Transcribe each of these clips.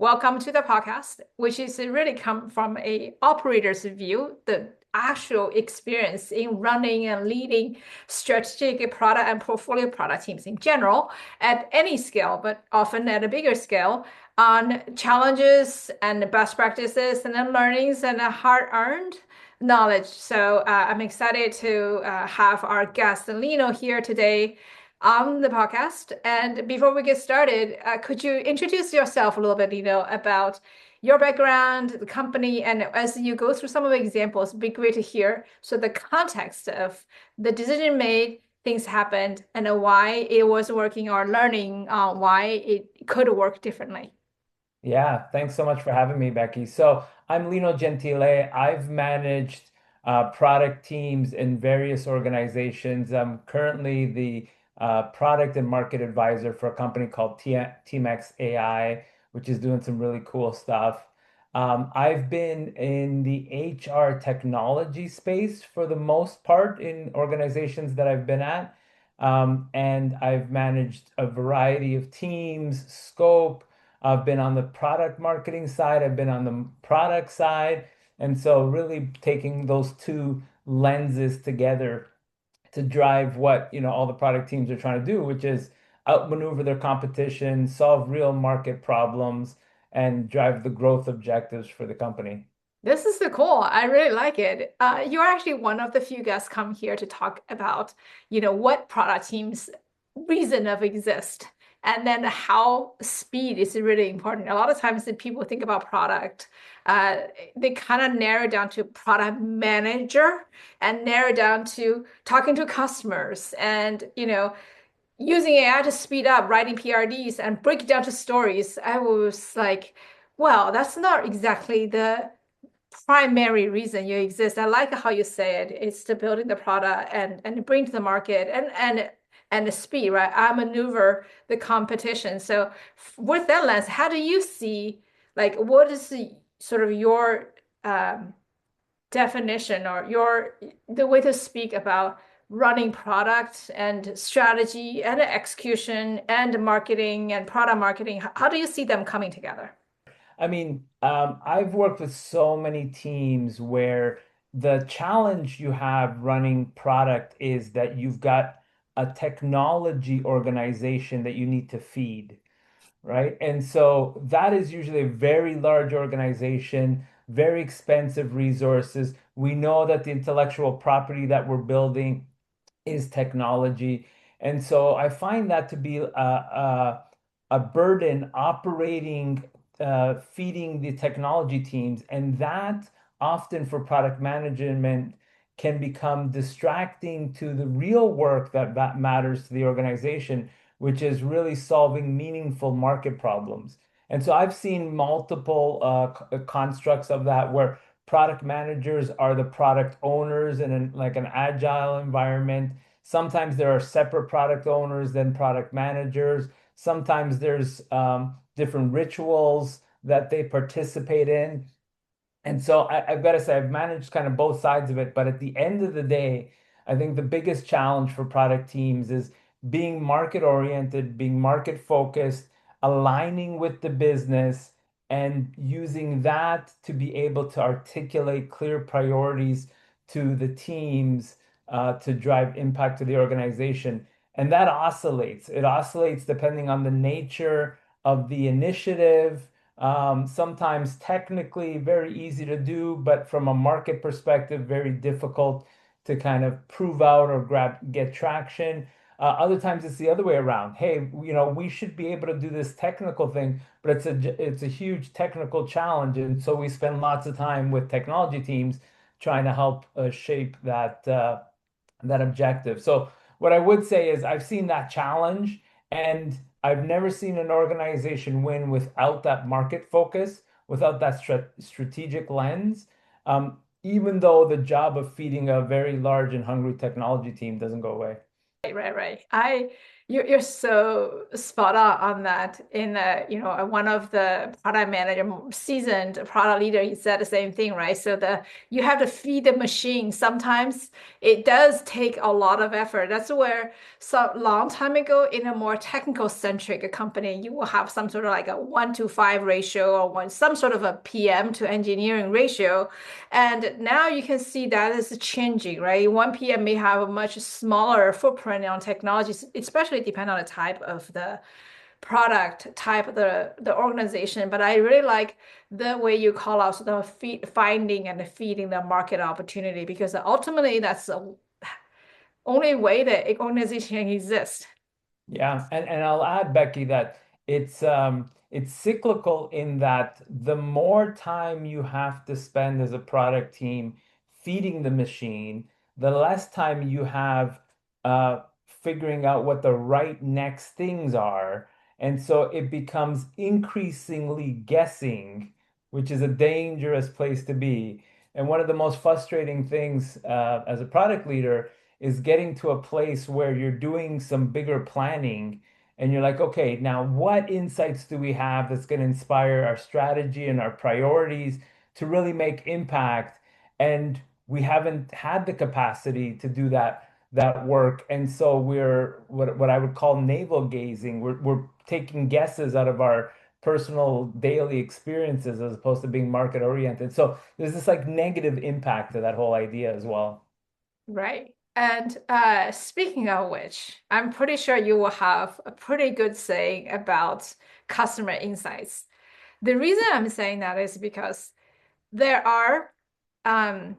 Welcome to the podcast, which is really come from a operator's view, the actual experience in running and leading strategic product and portfolio product teams in general at any scale, but often at a bigger scale on challenges and best practices and then learnings and hard-earned knowledge. I'm excited to have our guest Lino here today on the podcast. And before we get started, could you introduce yourself a little bit, about your background, the company, and as you go through some of the examples, it'd be great to hear so the context of the decision made, things happened, and why it was working or learning why it could work differently. Yeah, thanks so much for having me, Becky. So I'm Lino Gentile. I've managed product teams in various organizations. I'm currently the product and market advisor for a company called TMX AI, which is doing some really cool stuff. I've been in the HR technology space for the most part in organizations that I've been at. And I've managed a variety of teams, scope. I've been on the product marketing side, I've been on the product side. And so really taking those two lenses together to drive what, all the product teams are trying to do, which is outmaneuver their competition, solve real market problems, and drive the growth objectives for the company. This is the cool. I really like it. You're actually one of the few guests come here to talk about, what product teams reason of exist, and then how speed is really important. A lot of times that people think about product, uh, they kind of narrow down to product manager and narrow down to talking to customers and, using AI to speed up writing PRDs and break it down to stories. I was like, well, that's not exactly the primary reason you exist. I like how you say it. It's to building the product and bring to the market and the speed, right? I maneuver the competition. So with that lens, how do you see like what is sort of your definition or your the way to speak about running product and strategy and execution and marketing and product marketing? How do you see them coming together? I mean, I've worked with so many teams where the challenge you have running product is that you've got a technology organization that you need to feed, right? And so that is usually a very large organization, very expensive resources. We know that the intellectual property that we're building is technology. And so I find that to be a burden operating, feeding the technology teams. And that often for product management can become distracting to the real work that matters to the organization, which is really solving meaningful market problems. And so I've seen multiple constructs of that where product managers are the product owners in like an agile environment. Sometimes there are separate product owners than product managers. Sometimes there's different rituals that they participate in. And so I've got to say, I've managed kind of both sides of it. But at the end of the day, I think the biggest challenge for product teams is being market oriented, being market focused, aligning with the business, and using that to be able to articulate clear priorities to the teams to drive impact to the organization. And that oscillates. It oscillates depending on the nature of the initiative. Sometimes technically very easy to do, but from a market perspective, very difficult to kind of prove out or get traction. Other times it's the other way around. Hey, we should be able to do this technical thing, but it's a huge technical challenge, and so we spend lots of time with technology teams trying to help shape that objective. So what I would say is I've seen that challenge, and I've never seen an organization win without that market focus, without that strategic lens. Even though the job of feeding a very large and hungry technology team doesn't go away. Right, right, right. You're so spot on that. In one of the product manager, seasoned product leader, he said the same thing, right? So you have to feed the machine. Sometimes it does take a lot of effort. That's where some long time ago in a more technical centric company, you will have some sort of like a 1 to 5 ratio or some sort of a PM to engineering ratio. And now you can see that is changing, right? One PM may have a much smaller footprint on technologies, especially depending on the type of the product, type of the organization. But I really like the way you call out the finding and feeding the market opportunity, because ultimately that's the only way that an organization can exist. Yeah, and I'll add, Becky, that it's cyclical in that the more time you have to spend as a product team feeding the machine, the less time you have figuring out what the right next things are. And so it becomes increasingly guessing, which is a dangerous place to be. And one of the most frustrating things as a product leader is getting to a place where you're doing some bigger planning and you're like, okay, now what insights do we have that's going to inspire our strategy and our priorities to really make impact? And we haven't had the capacity to do that work. And so we're what I would call navel gazing. We're taking guesses out of our personal daily experiences as opposed to being market oriented. So there's this like negative impact to that whole idea as well. Right. And speaking of which, I'm pretty sure you will have a pretty good saying about customer insights. The reason I'm saying that is because there are um,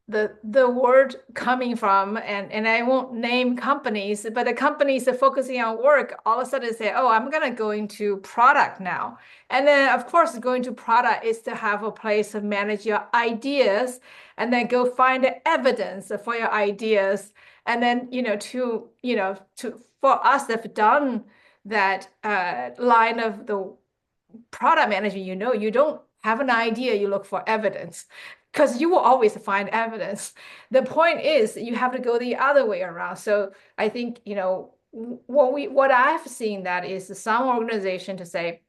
the word coming from, and I won't name companies, but the companies are focusing on work all of a sudden say, oh, I'm gonna go into product now. And then of course going to product is to have a place to manage your ideas and then go find the evidence for your ideas. And then, to for us that have done that line of the product manager, you don't have an idea, you look for evidence because you will always find evidence. The point is you have to go the other way around. So I think, what I've seen that is some organization to say,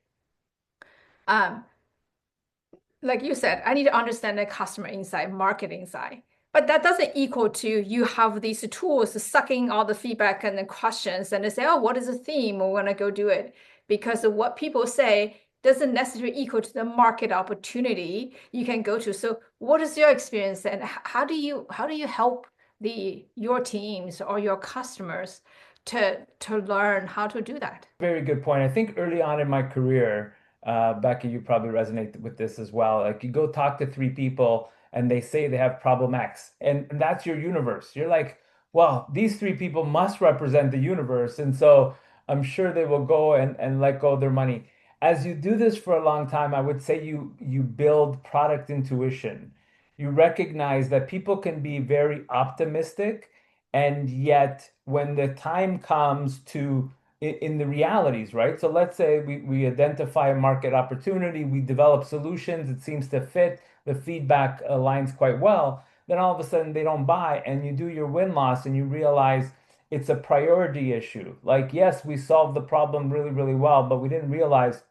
um, like you said, I need to understand the customer insight, market insight. But that doesn't equal to you have these tools sucking all the feedback and the questions and they say, oh, what is the theme? We're gonna go do it. Because of what people say doesn't necessarily equal to the market opportunity you can go to. So what is your experience and how do you help your teams or your customers to learn how to do that? Very good point. I think early on in my career, Becky, you probably resonate with this as well. Like you go talk to three people and they say they have problem X, and that's your universe. You're like, well, these three people must represent the universe. And so I'm sure they will go and let go of their money. As you do this for a long time, I would say you build product intuition. You recognize that people can be very optimistic, and yet when the time comes to in the realities, right? So let's say we identify a market opportunity, we develop solutions, it seems to fit, the feedback aligns quite well. Then all of a sudden they don't buy, and you do your win loss, and you realize it's a priority issue. Like, yes, we solved the problem really, really well, but we didn't realize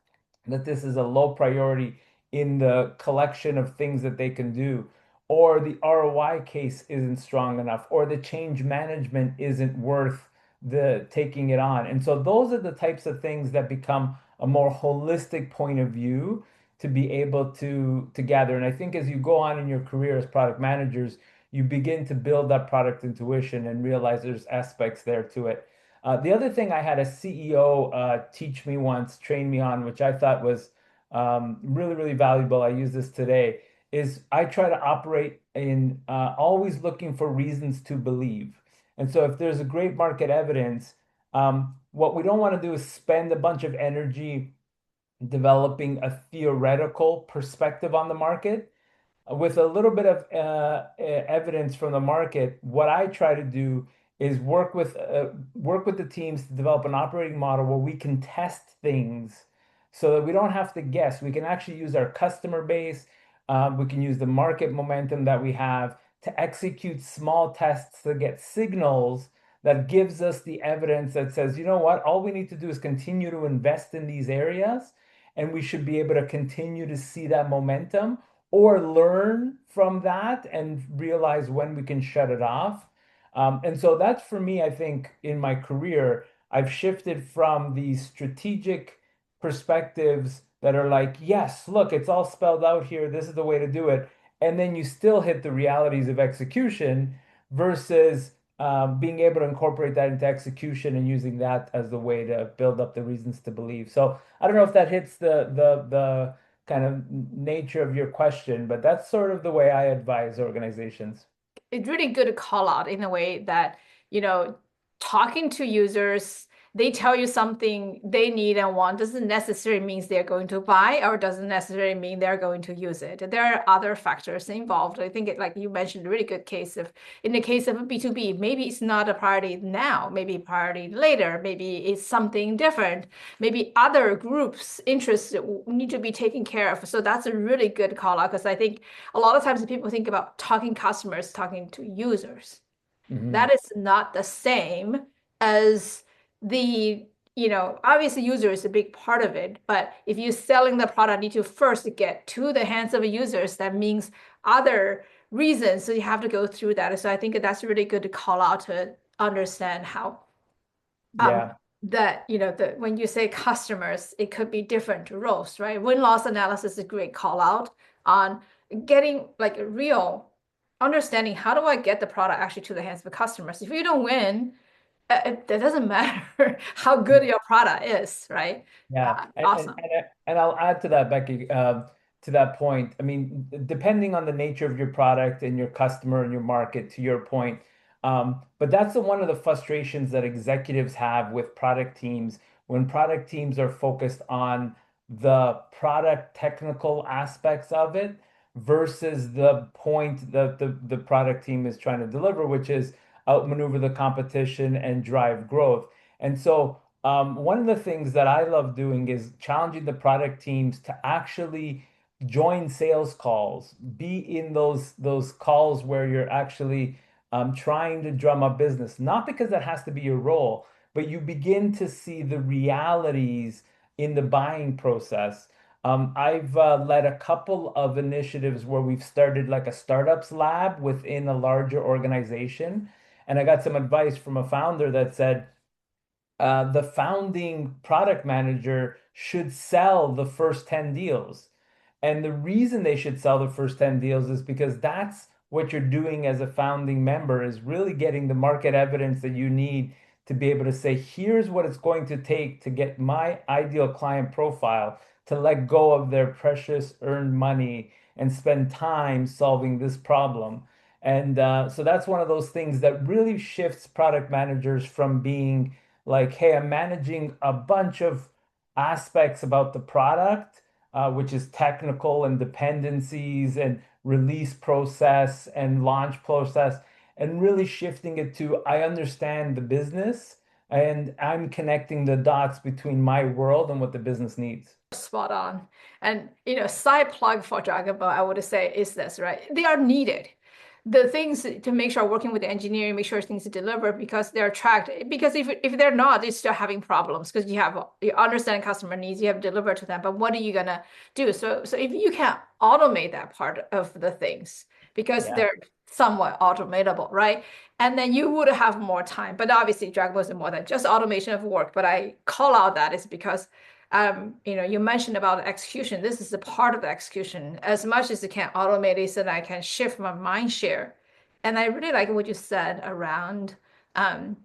that this is a low priority in the collection of things that they can do, or the ROI case isn't strong enough, or the change management isn't worth the taking it on. And so those are the types of things that become a more holistic point of view to be able to gather. And I think as you go on in your career as product managers, you begin to build that product intuition and realize there's aspects there to it. The other thing I had a CEO teach me once, train me on, which I thought was really, really valuable. I use this today, is I try to operate in always looking for reasons to believe. And so if there's a great market evidence, what we don't want to do is spend a bunch of energy developing a theoretical perspective on the market with a little bit of evidence from the market. What I try to do is work with the teams to develop an operating model where we can test things so that we don't have to guess. We can actually use our customer base. We can use the market momentum that we have to execute small tests to get signals that gives us the evidence that says, you know what, all we need to do is continue to invest in these areas, and we should be able to continue to see that momentum or learn from that and realize when we can shut it off. And so that's for me, I think, in my career, I've shifted from these strategic perspectives that are like, yes, look, it's all spelled out here. This is the way to do it. And then you still hit the realities of execution versus being able to incorporate that into execution and using that as the way to build up the reasons to believe. So I don't know if that hits the kind of nature of your question, but that's sort of the way I advise organizations. It's really good to call out in a way that, you know, talking to users, they tell you something they need and want doesn't necessarily mean they're going to buy or doesn't necessarily mean they're going to use it. There are other factors involved. I think like you mentioned, a really good case of in the case of a B2B, maybe it's not a priority now, maybe a priority later, maybe it's something different, maybe other groups' interests need to be taken care of. So that's a really good call out because I think a lot of times people think about talking customers, talking to users. Hmm. That is not the same as the, obviously user is a big part of it, but if you're selling the product, you need to first get to the hands of users. That means other reasons. So you have to go through that. So I think that's really good to call out to understand how um Yeah. that the when you say customers, it could be different roles, right? Win-loss analysis is a great call out on getting like a real understanding. How do I get the product actually to the hands of the customers? If you don't win, it doesn't matter how good your product is, right? Yeah, Awesome. and I'll add to that, Becky, to that point. I mean, depending on the nature of your product and your customer and your market, to your point, but that's one of the frustrations that executives have with product teams when product teams are focused on the product technical aspects of it versus the point that the product team is trying to deliver, which is outmaneuver the competition and drive growth. And so one of the things that I love doing is challenging the product teams to actually join sales calls, be in those calls where you're actually trying to drum up business, not because that has to be your role, but you begin to see the realities in the buying process. I've led a couple of initiatives where we've started like a startups lab within a larger organization, and I got some advice from a founder that said, the founding product manager should sell the first 10 deals. And the reason they should sell the first 10 deals is because that's what you're doing as a founding member is really getting the market evidence that you need to be able to say, here's what it's going to take to get my ideal client profile to let go of their precious earned money and spend time solving this problem. And so that's one of those things that really shifts product managers from being like, hey, I'm managing a bunch of aspects about the product, which is technical and dependencies and release process and launch process, and really shifting it to I understand the business and I'm connecting the dots between my world and what the business needs. Spot on. And side plug for Dragonboat, I would say is this, right? They are needed. The things to make sure working with the engineering, make sure things deliver because they're tracked. Because if they're not, they're still having problems because you understand customer needs, you have to deliver to them. But what are you gonna do? So if you can automate that part of the things because Yeah. they're somewhat automatable, right? And then you would have more time. But obviously, Dragonboat is more than just automation of work. But I call out that is because you mentioned about execution. This is a part of the execution. As much as you can automate it so that I can shift my mind share. And I really like what you said around um,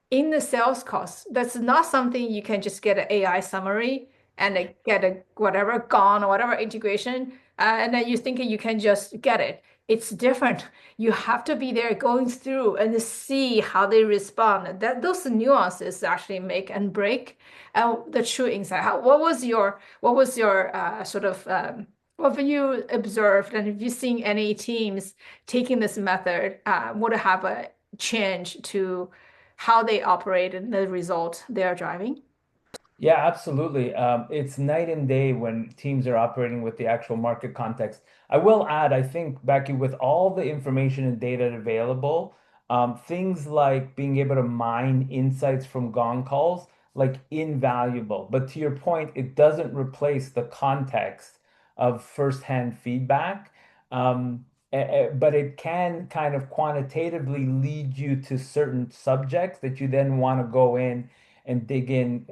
in the sales cost, that's not something you can just get an AI summary and get a whatever gone or whatever integration, and then you think you can just get it. It's different. You have to be there going through and see how they respond. That those nuances actually make and break the true insight. What was your sort of what have you observed, and have you seen any teams taking this method would have a change to how they operate and the result they are driving? Yeah, absolutely. It's night and day when teams are operating with the actual market context. I will add, I think, Becky, with all the information and data available, things like being able to mine insights from gong calls, like invaluable. But to your point, it doesn't replace the context of firsthand feedback. But it can kind of quantitatively lead you to certain subjects that you then want to go in and dig in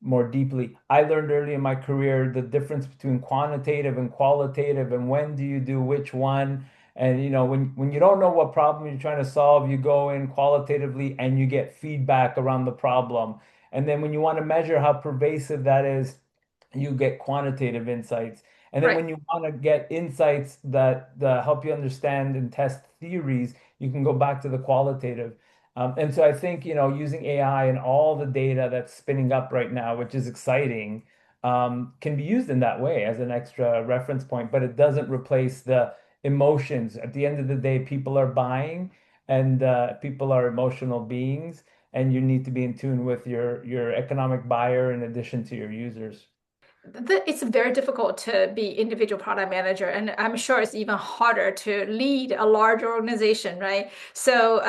more deeply. I learned early in my career the difference between quantitative and qualitative, and when do you do which one. And when you don't know what problem you're trying to solve, you go in qualitatively and you get feedback around the problem. And then when you want to measure how pervasive that is, you get quantitative insights. And then Right. when you want to get insights that help you understand and test theories, you can go back to the qualitative. And so I think, using AI and all the data that's spinning up right now, which is exciting, can be used in that way as an extra reference point, but it doesn't replace the emotions. At the end of the day, people are buying and people are emotional beings, and you need to be in tune with your economic buyer in addition to your users. It's very difficult to be individual product manager, and I'm sure it's even harder to lead a large organization, right? So,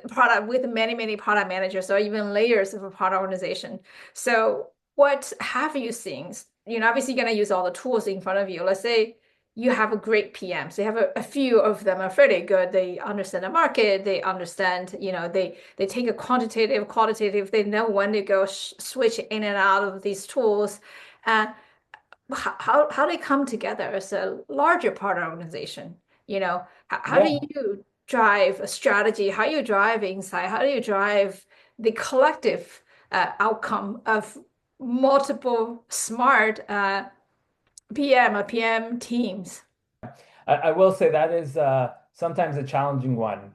product with many, many product managers or even layers of a product organization. So, what have you seen? Obviously, you're going to use all the tools in front of you. Let's say you have a great PM. So you have a few of them are fairly good. They understand the market. They understand, they take a quantitative, qualitative. They know when to go switch in and out of these tools. Uh, how they come together as a larger part of organization. How do Yeah. you drive a strategy? How do you drive insight? How do you drive the collective outcome of multiple smart PM or PM teams? I will say that is sometimes a challenging one.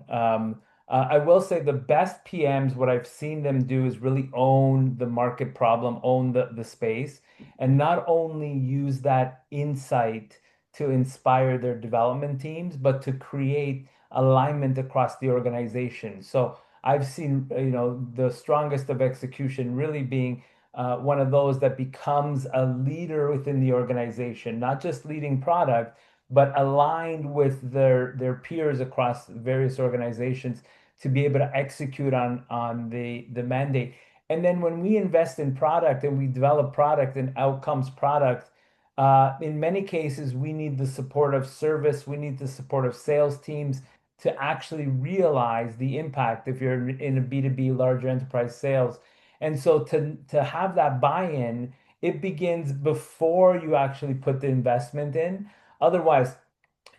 I will say the best PMs, what I've seen them do is really own the market problem, own the space, and not only use that insight to inspire their development teams, but to create alignment across the organization. So I've seen, the strongest of execution really being one of those that becomes a leader within the organization, not just leading product but aligned with their peers across various organizations to be able to execute on the mandate. And then when we invest in product and we develop product and outcomes product, in many cases we need the support of service, we need the support of sales teams to actually realize the impact if you're in a B2B larger enterprise sales. And so to have that buy-in, it begins before you actually put the investment in. Otherwise,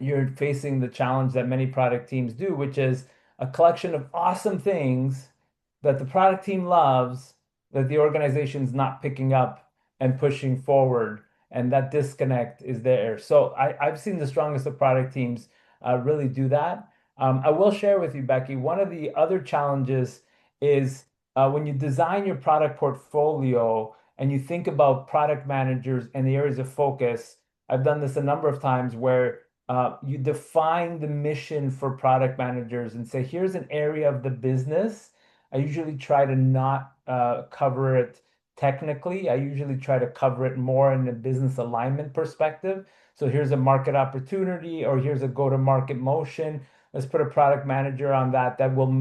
you're facing the challenge that many product teams do, which is a collection of awesome things that the product team loves that the organization's not picking up and pushing forward. And that disconnect is there. So I've seen the strongest of product teams really do that. I will share with you, Becky, one of the other challenges is when you design your product portfolio and you think about product managers and the areas of focus. I've done this a number of times where you define the mission for product managers and say, here's an area of the business. I usually try to not cover it technically. I usually try to cover it more in a business alignment perspective. So here's a market opportunity, or here's a go-to-market motion. Let's put a product manager on that will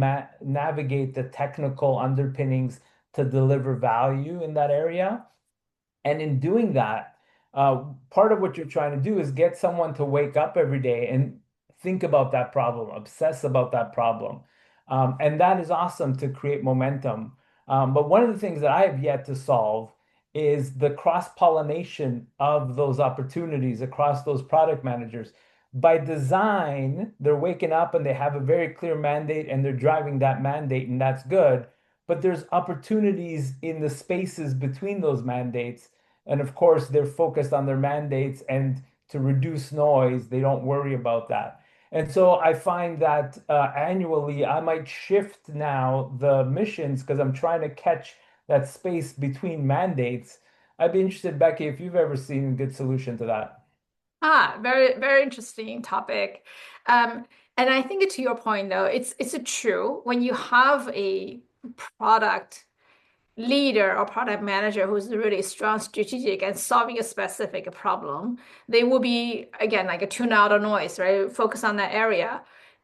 navigate the technical underpinnings to deliver value in that area. And in doing that, part of what you're trying to do is get someone to wake up every day and think about that problem, obsess about that problem. And that is awesome to create momentum. But one of the things that I have yet to solve is the cross-pollination of those opportunities across those product managers. By design, they're waking up and they have a very clear mandate and they're driving that mandate, and that's good. But there's opportunities in the spaces between those mandates, and of course, they're focused on their mandates, and to reduce noise, they don't worry about that. And so I find that annually, I might shift now the missions because I'm trying to catch that space between mandates. I'd be interested, Becky, if you've ever seen a good solution to that. Very, very interesting topic. And I think to your point though, it's a true when you have a product leader or product manager who's really strong strategic and solving a specific problem, they will be again like a tune out of noise, right? Focus on that area.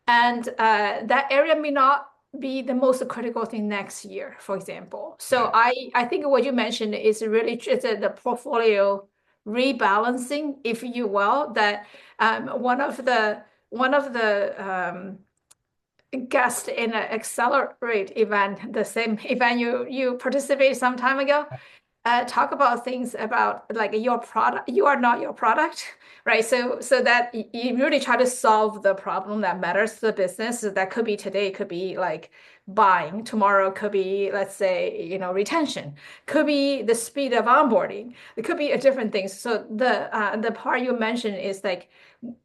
and that area may not be the most critical thing next year, for example. So Right. I think what you mentioned is really it's the portfolio rebalancing, if you will. That one of the guests in an Accelerate event, the same event you participated some time ago, talk about things about like your product. You are not your product, right? So that you really try to solve the problem that matters to the business. So that could be today, could be like buying. Tomorrow could be, let's say, retention. Could be the speed of onboarding. It could be a different things. So the part you mentioned is like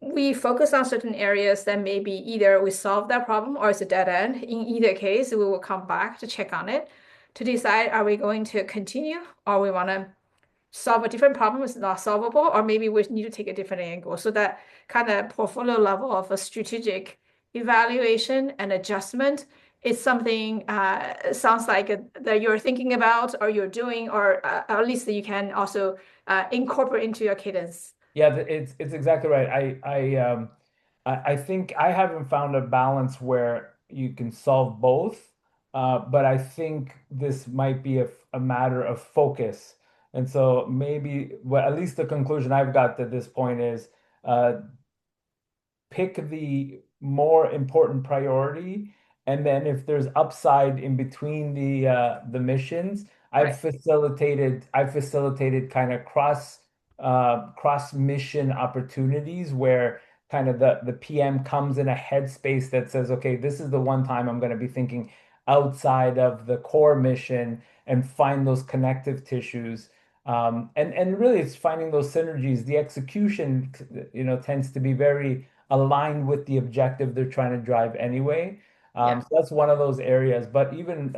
we focus on certain areas that maybe either we solve that problem or it's a dead end. In either case, we will come back to check on it to decide are we going to continue or we want to solve a different problem is not solvable, or maybe we need to take a different angle. So that kind of portfolio level of a strategic evaluation and adjustment is something sounds like that you're thinking about or you're doing, or at least that you can also incorporate into your cadence. Yeah, it's exactly right. I think I haven't found a balance where you can solve both, but I think this might be a matter of focus. And so maybe, well, at least the conclusion I've got to this point is uh, pick the more important priority, and then if there's upside in between the missions, Right. I've facilitated kind of cross mission opportunities where kind of the PM comes in a headspace that says, okay, this is the one time I'm going to be thinking outside of the core mission and find those connective tissues. And really it's finding those synergies. The execution, tends to be very aligned with the objective they're trying to drive anyway. Yeah. So that's one of those areas. But even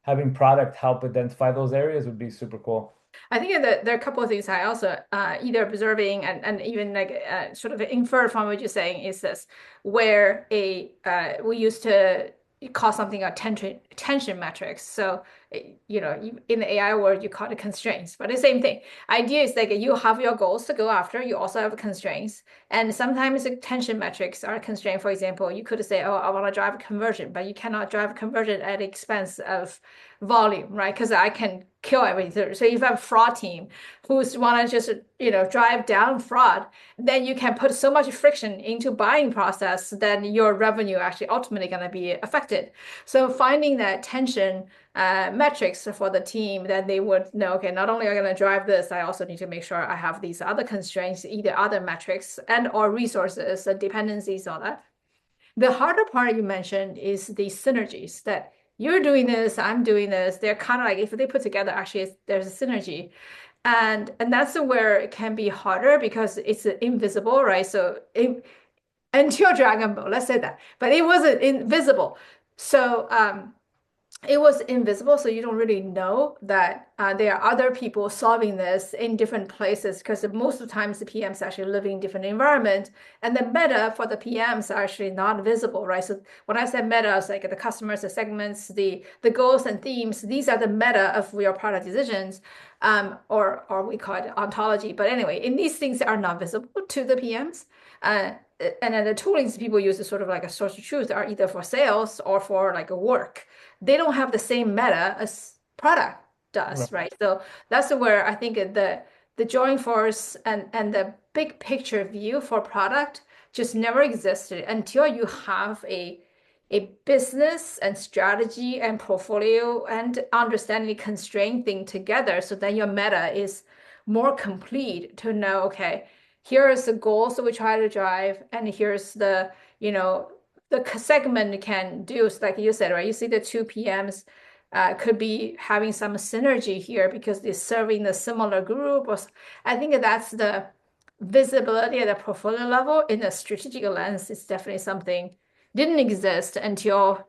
having product help identify those areas would be super cool. I think that there are a couple of things I also either observing and even like sort of infer from what you're saying is this, where we used to call something a tension metrics. So in the AI world you call it constraints, but the same thing. Idea is like you have your goals to go after, you also have constraints, and sometimes the tension metrics are constrained. For example, you could say, oh, I want to drive a conversion, but you cannot drive a conversion at the expense of volume, right? Because I can kill everything. So if you have a fraud team who's want to just drive down fraud, then you can put so much friction into buying process, then your revenue actually ultimately going to be affected. So finding that tension metrics for the team, that they would know, okay, not only am I going to drive this, I also need to make sure I have these other constraints, either other metrics and or resources, dependencies, all that. The harder part you mentioned is the synergies that you're doing this, I'm doing this. They're kind of like if they put together, actually, there's a synergy, and that's where it can be harder because it's invisible, right? So until Dragon Ball, let's say that, but it wasn't invisible. So it was invisible, so you don't really know that there are other people solving this in different places because most of the times the PMs actually live in different environment, and the meta for the PMs are actually not visible, right? So when I said meta, it's like the customers, the segments, the goals and themes. These are the meta of your product decisions, or we call it ontology. But anyway, in these things are not visible to the PMs. And then the toolings people use is sort of like a source of truth are either for sales or for like a work. They don't have the same meta as product does, Right. right? So that's where I think the joint force and the big picture view for product just never existed until you have a business and strategy and portfolio and understanding constraint thing together. So then your meta is more complete to know, okay, here is the goals that we try to drive, and here's the segment can do, so like you said, right? You see the two PMs could be having some synergy here because they're serving the similar group. I think that's the visibility at the portfolio level in the strategic lens is definitely something didn't exist until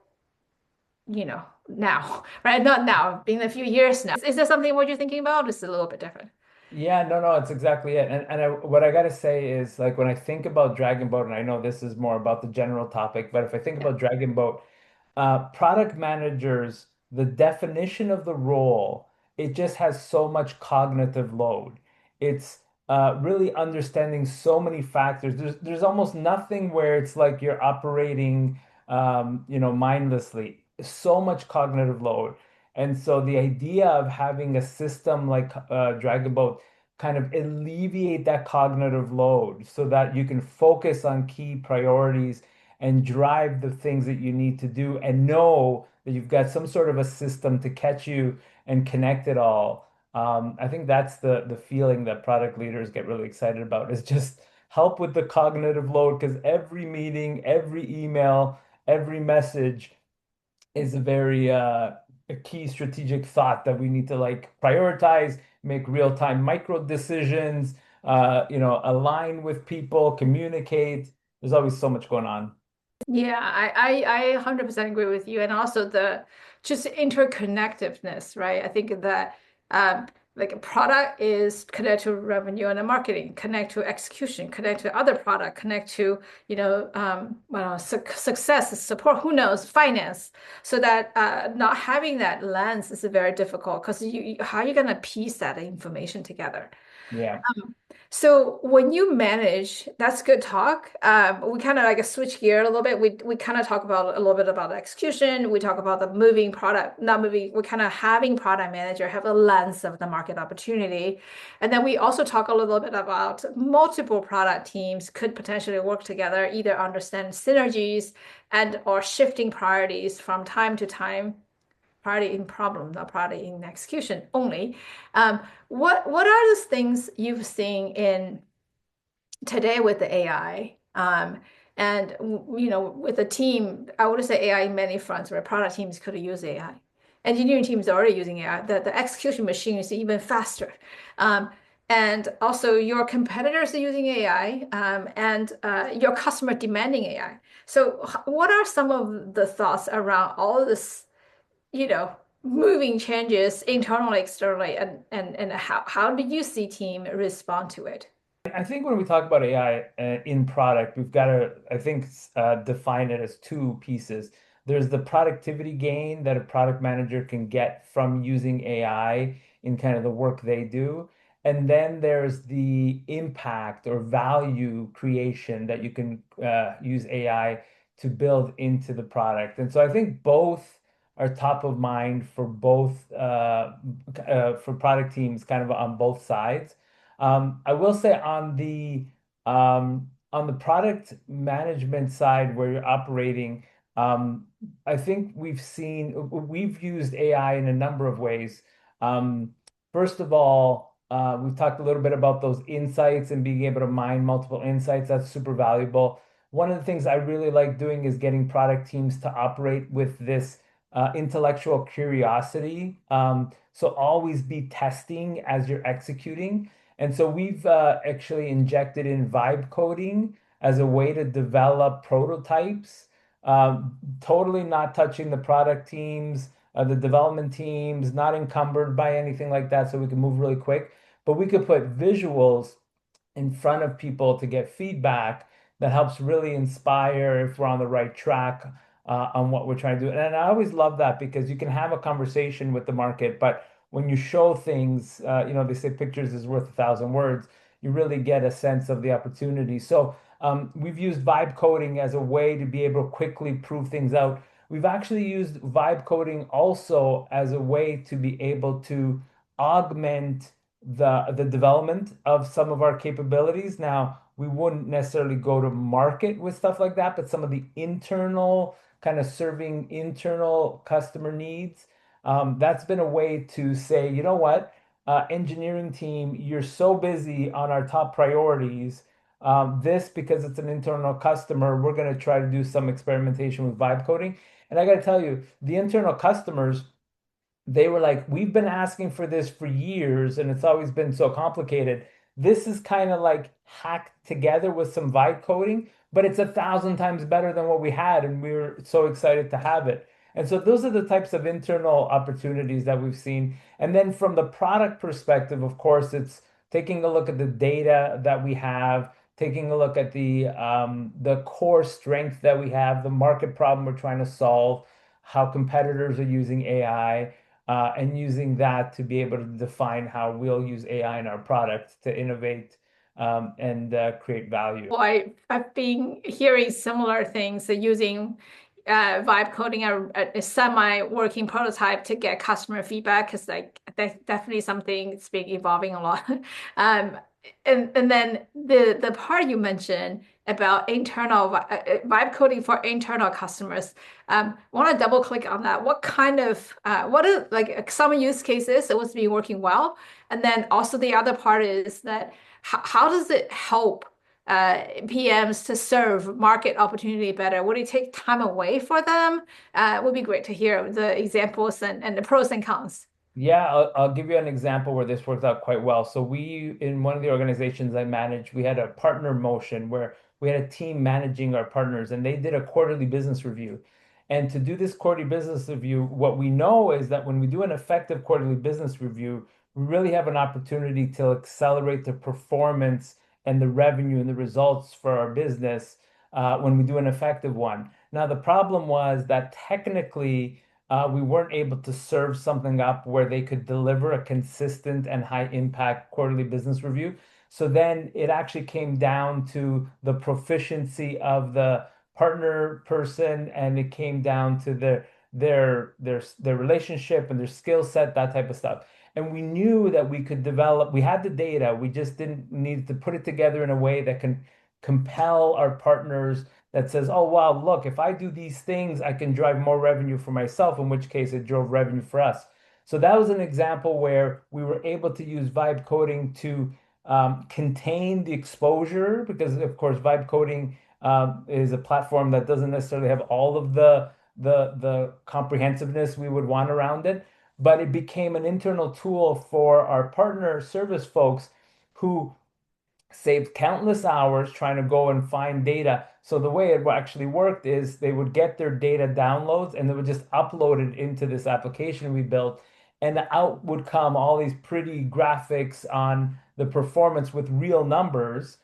now, right? Not now, been a few years now. Is there something what you're thinking about? It's a little bit different. Yeah, no, no, it's exactly it. What I gotta say is like when I think about Dragon Boat, and I know this is more about the general topic, but if I think Yeah. about Dragon Boat, product managers, the definition of the role, it just has so much cognitive load. It's really understanding so many factors. There's almost nothing where it's like you're operating, mindlessly. So much cognitive load. And so the idea of having a system like Dragonboat kind of alleviate that cognitive load so that you can focus on key priorities and drive the things that you need to do and know that you've got some sort of a system to catch you and connect it all. I think that's the feeling that product leaders get really excited about is just help with the cognitive load because every meeting, every email, every message is a very a key strategic thought that we need to like prioritize, make real-time micro decisions, align with people, communicate. There's always so much going on. Yeah, I 100% agree with you. And also the just interconnectedness, right? I think that like a product is connected to revenue and the marketing, connect to execution, connect to other product, connect to, well, success, support, who knows, finance. So that not having that lens is very difficult because how are you going to piece that information together? Yeah. So when you manage, that's good talk. We kind of like switch gear a little bit. We kind of talk about a little bit about execution. We talk about the moving product, not moving. We're kind of having product manager have a lens of the market opportunity, and then we also talk a little bit about multiple product teams could potentially work together, either understand synergies and or shifting priorities from time to time priority in problem, not priority in execution only. Um, what are the things you've seen in today with the AI? And with the team, I would say AI in many fronts, where product teams could use AI. Engineering teams are already using AI. The execution machine is even faster. Um, and also your competitors are using AI, and your customer demanding AI. So what are some of the thoughts around all of this you know, moving changes internally, externally, and how do you see team respond to it? I think when we talk about AI in product, we've got to, I think, define it as two pieces. There's the productivity gain that a product manager can get from using AI in kind of the work they do. And then there's the impact or value creation that you can use AI to build into the product. And so I think both are top of mind for both for product teams kind of on both sides. I will say on the product management side where you're operating, um, I think we've used AI in a number of ways. Um, First of all, we've talked a little bit about those insights and being able to mine multiple insights. That's super valuable. One of the things I really like doing is getting product teams to operate with this intellectual curiosity. So always be testing as you're executing. And so we've actually injected in vibe coding as a way to develop prototypes, totally not touching the product teams, the development teams, not encumbered by anything like that, so we can move really quick. But we could put visuals in front of people to get feedback that helps really inspire if we're on the right track on what we're trying to do. And I always love that because you can have a conversation with the market, but when you show things, they say pictures is worth 1,000 words. You really get a sense of the opportunity. So we've used vibe coding as a way to be able to quickly prove things out. We've actually used vibe coding also as a way to be able to augment the development of some of our capabilities. Now, we wouldn't necessarily go to market with stuff like that, but some of the internal kind of serving internal customer needs, that's been a way to say, you know what, engineering team, you're so busy on our top priorities. This, because it's an internal customer, we're going to try to do some experimentation with vibe coding. And I got to tell you, the internal customers, they were like, we've been asking for this for years and it's always been so complicated. This is kind of like hacked together with some vibe coding, but it's 1,000 times better than what we had. And we were so excited to have it. And so those are the types of internal opportunities that we've seen. And then from the product perspective, of course, it's taking a look at the data that we have, taking a look at the core strength that we have, the market problem we're trying to solve, how competitors are using AI, and using that to be able to define how we'll use AI in our product to innovate and create value. Well, I've been hearing similar things, using vibe coding, a semi-working prototype to get customer feedback, because like that's definitely something that's been evolving a lot. Um, and then the part you mentioned about internal vibe coding for internal customers, want to double click on that. What kind of what are like some use cases that was been working well, and then also the other part is that how does it help PMs to serve market opportunity better? Would it take time away for them? It would be great to hear the examples and the pros and cons. Yeah, I'll give you an example where this worked out quite well. So we, in one of the organizations I managed, we had a partner motion where we had a team managing our partners, and they did a quarterly business review. And to do this quarterly business review, what we know is that when we do an effective quarterly business review, we really have an opportunity to accelerate the performance and the revenue and the results for our business when we do an effective one. Now, the problem was that technically, we weren't able to serve something up where they could deliver a consistent and high impact quarterly business review. So then it actually came down to the proficiency of the partner person, and it came down to their relationship and their skill set, that type of stuff. And we knew that we could develop, we had the data, we just didn't need to put it together in a way that can compel our partners, that says, oh, wow, look, if I do these things, I can drive more revenue for myself, in which case it drove revenue for us. So that was an example where we were able to use vibe coding to contain the exposure, because of course vibe coding is a platform that doesn't necessarily have all of the comprehensiveness we would want around it, but it became an internal tool for our partner service folks who saved countless hours trying to go and find data. So the way it actually worked is they would get their data downloads and they would just upload it into this application we built. And out would come all these pretty graphics on the performance with real numbers,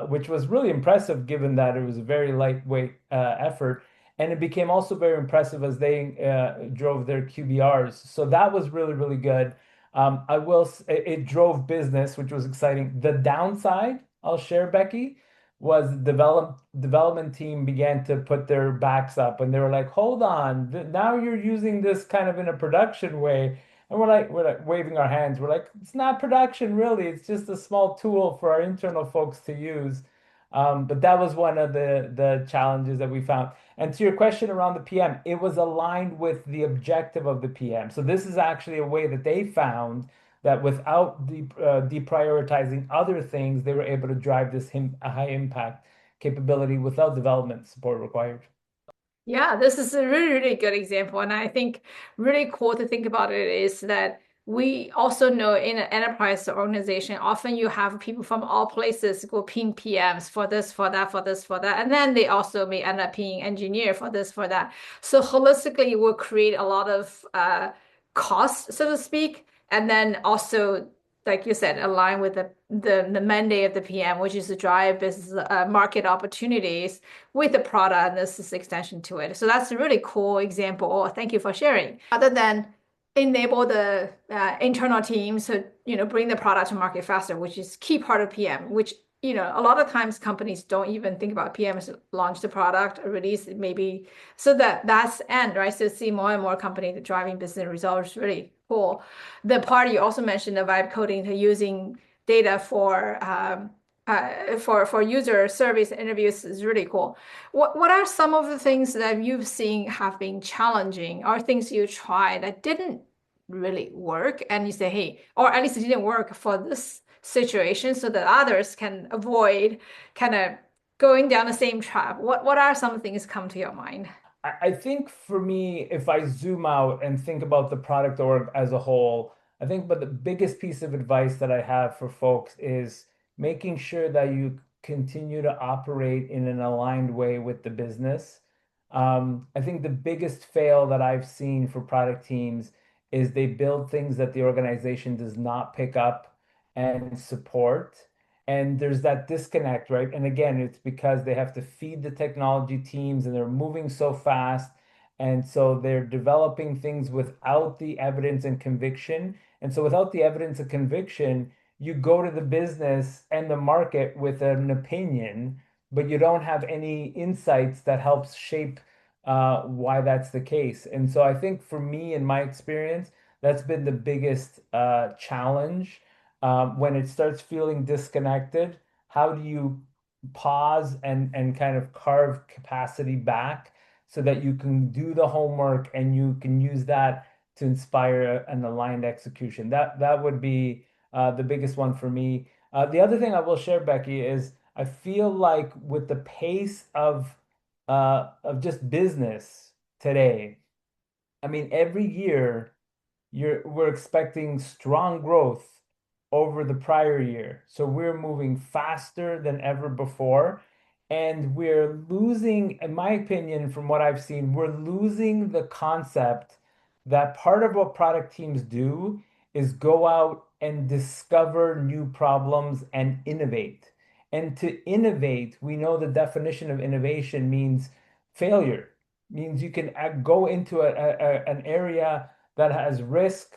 which was really impressive given that it was a very lightweight effort. And it became also very impressive as they drove their QBRs. So that was really, really good. It drove business, which was exciting. The downside, I'll share, Becky, was development team began to put their backs up, and they were like, hold on, now you're using this kind of in a production way. And we're like waving our hands. We're like, it's not production really. It's just a small tool for our internal folks to use. But that was one of the challenges that we found. And to your question around the PM, it was aligned with the objective of the PM. So this is actually a way that they found that without deprioritizing other things, they were able to drive this a high impact capability without development support required. Yeah, this is a really, really good example. And I think really cool to think about it is that we also know in an enterprise organization, often you have people from all places go ping PMs for this, for that, for this, for that. And then they also may end up being engineer for this, for that. So holistically, it will create a lot of cost, so to speak. And then also, like you said, align with the mandate of the PM, which is to drive business market opportunities with the product, and this is extension to it. So that's a really cool example. Thank you for sharing. Other than enable the internal teams to bring the product to market faster, which is key part of PM, which a lot of times companies don't even think about PMs to launch the product or release it maybe. So that's end, right? So see more and more companies driving business results, really cool. The part you also mentioned, the vibe coding, to using data for user surveys and interviews is really cool. What are some of the things that you've seen have been challenging, or things you tried that didn't really work, and you say, hey, or at least it didn't work for this situation, so that others can avoid kind of going down the same trap? What are some things come to your mind? I think for me, if I zoom out and think about the product org as a whole, I think but the biggest piece of advice that I have for folks is making sure that you continue to operate in an aligned way with the business. I think the biggest fail that I've seen for product teams is they build things that the organization does not pick up and support. And there's that disconnect, right? And again, it's because they have to feed the technology teams and they're moving so fast. And so they're developing things without the evidence and conviction. And so without the evidence and conviction, you go to the business and the market with an opinion, but you don't have any insights that helps shape why that's the case. And so I think for me, in my experience, that's been the biggest challenge when it starts feeling disconnected. How do you pause and kind of carve capacity back so that you can do the homework and you can use that to inspire an aligned execution? That would be the biggest one for me. The other thing I will share, Becky, is I feel like with the pace of just business today, I mean, every year we're expecting strong growth over the prior year. So we're moving faster than ever before. And we're losing, in my opinion, from what I've seen, we're losing the concept that part of what product teams do is go out and discover new problems and innovate. And to innovate, we know the definition of innovation means failure, means you can go into an area that has risk,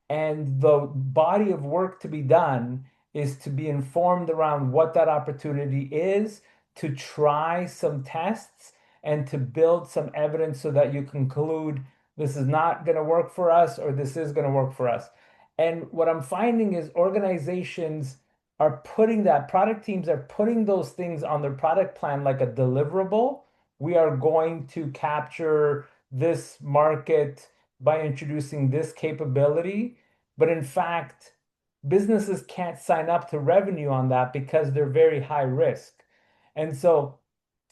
and the body of work to be done is to be informed around what that opportunity is, to try some tests and to build some evidence so that you conclude this is not going to work for us or this is going to work for us. And what I'm finding is organizations are putting that, product teams are putting those things on their product plan like a deliverable. We are going to capture this market by introducing this capability. But in fact, businesses can't sign up to revenue on that because they're very high risk. And so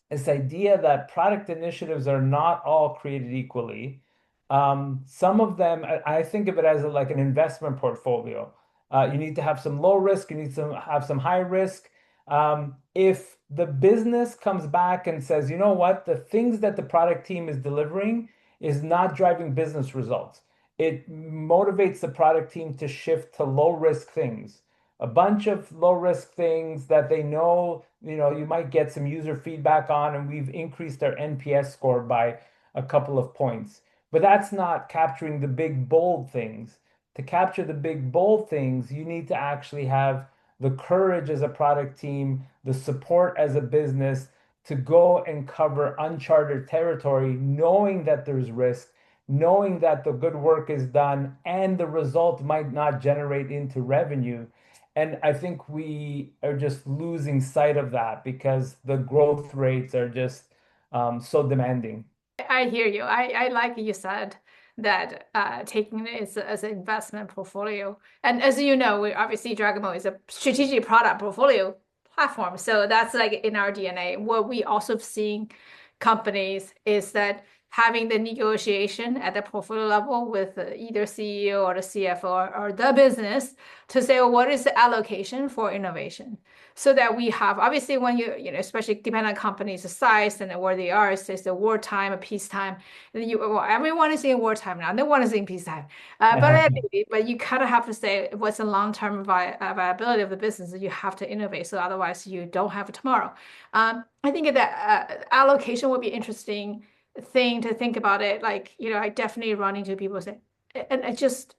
this idea that product initiatives are not all created equally. Some of them, I think of it as like an investment portfolio. You need to have some low risk, you need to have some high risk. If the business comes back and says, you know what, the things that the product team is delivering is not driving business results, it motivates the product team to shift to low risk things, a bunch of low risk things that they know, you might get some user feedback on, and we've increased our NPS score by a couple of points. But that's not capturing the big bold things. To capture the big bold things, you need to actually have the courage as a product team, the support as a business to go and cover uncharted territory, knowing that there's risk, knowing that the good work is done and the result might not generate into revenue. And I think we are just losing sight of that because the growth rates are just so demanding. I hear you. I like you said that taking it as an investment portfolio. And as you know, we obviously Dragonboat is a strategic product portfolio platform. So that's like in our DNA. What we also have seen companies is that having the negotiation at the portfolio level with either CEO or the CFO or the business to say, well, what is the allocation for innovation? So that we have, obviously, when especially depending on companies' size and where they are, is the wartime or peacetime. And well, everyone is in wartime now, no one is in peacetime. But you kind of have to say what's the long-term viability of the business. You have to innovate, so otherwise you don't have a tomorrow. I think that allocation would be interesting thing to think about it. Like, I definitely run into people say, and it just,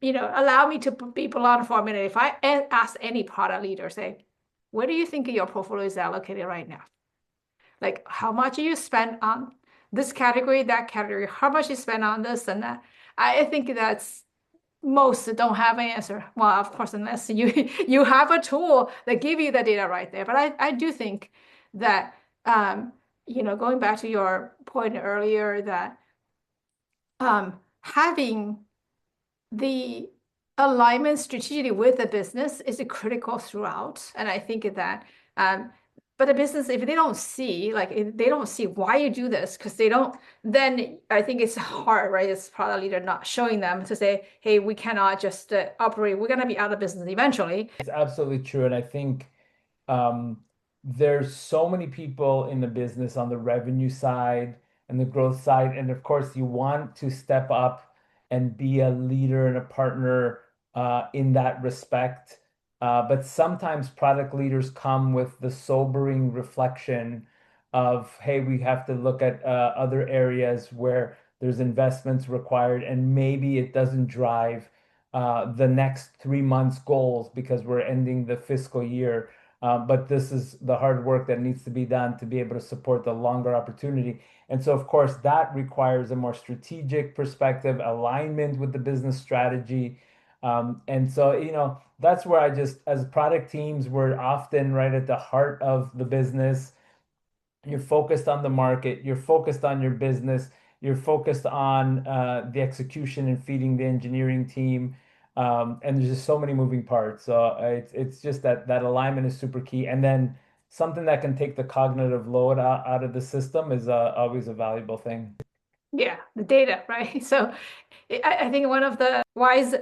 allow me to be blunt for a minute. If I ask any product leader, say, where do you think your portfolio is allocated right now? Like, how much you spend on this category, that category, how much you spend on this and that? I think that's most don't have an answer. Well, of course, unless you have a tool that give you the data right there. But I do think that going back to your point earlier that having the alignment strategically with the business is critical throughout. And I think that, but the business, if they don't see, like, if they don't see why you do this, because they don't, then I think it's hard, right? As product leader not showing them to say, hey, we cannot just operate. We're going to be out of business eventually. It's absolutely true. And I think um, there's so many people in the business on the revenue side and the growth side. And of course, you want to step up and be a leader and a partner in that respect. But sometimes product leaders come with the sobering reflection of, hey, we have to look at other areas where there's investments required, and maybe it doesn't drive the next 3 months goals because we're ending the fiscal year. But this is the hard work that needs to be done to be able to support the longer opportunity. And so, of course, that requires a more strategic perspective, alignment with the business strategy. And so, that's where I just, as product teams, we're often right at the heart of the business. You're focused on the market, you're focused on your business, you're focused on the execution and feeding the engineering team. And there's just so many moving parts. So it's just that alignment is super key. And then something that can take the cognitive load out of the system is always a valuable thing. Yeah, the data, right? So I think one of the wise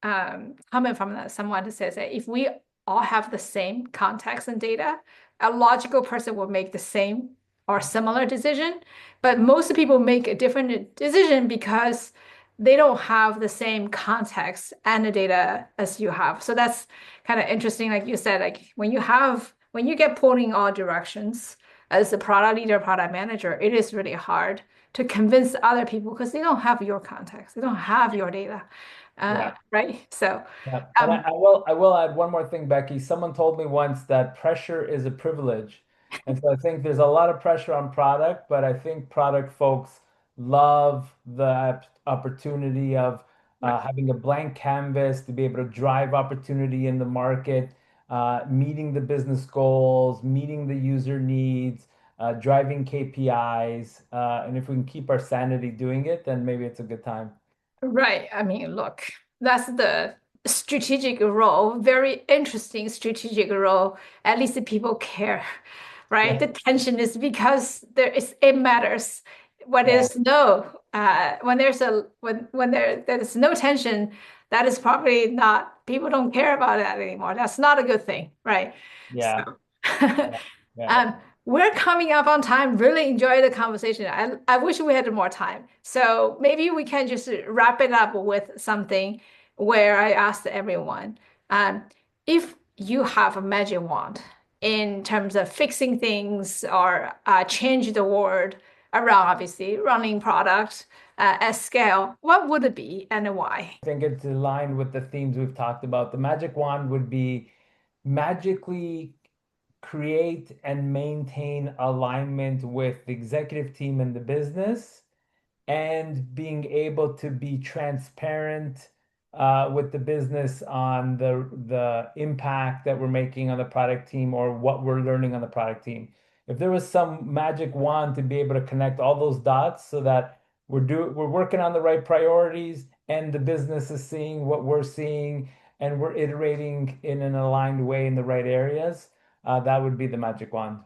comment from someone who says that if we all have the same context and data, a logical person will make the same or similar decision. But most people make a different decision because they don't have the same context and the data as you have. So that's kind of interesting. Like you said, like when you get pulled in all directions as a product leader, product manager, it is really hard to convince other people because they don't have your context, they don't have your data. Yeah. Right. So, Yeah, and I, um, I will I will add one more thing, Becky. Someone told me once that pressure is a privilege. And so I think there's a lot of pressure on product, but I think product folks love the opportunity of having a blank canvas to be able to drive opportunity in the market, meeting the business goals, meeting the user needs, driving KPIs. And if we can keep our sanity doing it, then maybe it's a good time. right. I mean, look, that's the strategic role, very interesting strategic role. At least the people care, right? Yeah, The tension is because it matters. When yeah, there's no when there's a when there's no tension, that is probably not people don't care about that anymore. That's not a good thing, right? yeah, So yeah, yeah. Um, we're coming up on time. Really enjoy the conversation. I wish we had more time. So maybe we can just wrap it up with something where I asked everyone, um, if you have a magic wand in terms of fixing things or change the world around obviously running product at scale, what would it be and why? I think it's aligned with the themes we've talked about. The magic wand would be magically create and maintain alignment with the executive team and the business, and being able to be transparent with the business on the impact that we're making on the product team or what we're learning on the product team. If there was some magic wand to be able to connect all those dots so that we're working on the right priorities and the business is seeing what we're seeing and we're iterating in an aligned way in the right areas, that would be the magic wand.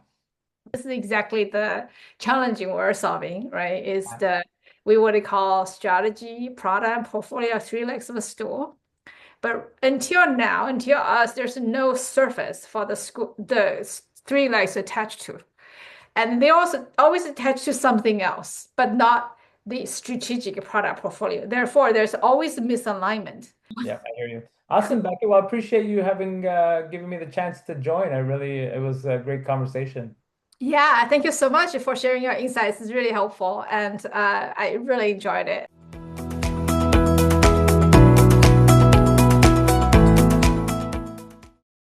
This is exactly the challenge we're solving, right? Is the we what we call strategy, product, and portfolio three legs of a stool. But until now, until us, there's no surface for the three legs attached to. And they also always attach to something else, but not the strategic product portfolio. Therefore, there's always a misalignment. Yeah, I hear you. Awesome, Becky. Well, I appreciate you having given me the chance to join. It was a great conversation. Yeah, thank you so much for sharing your insights. It's really helpful, and I really enjoyed it.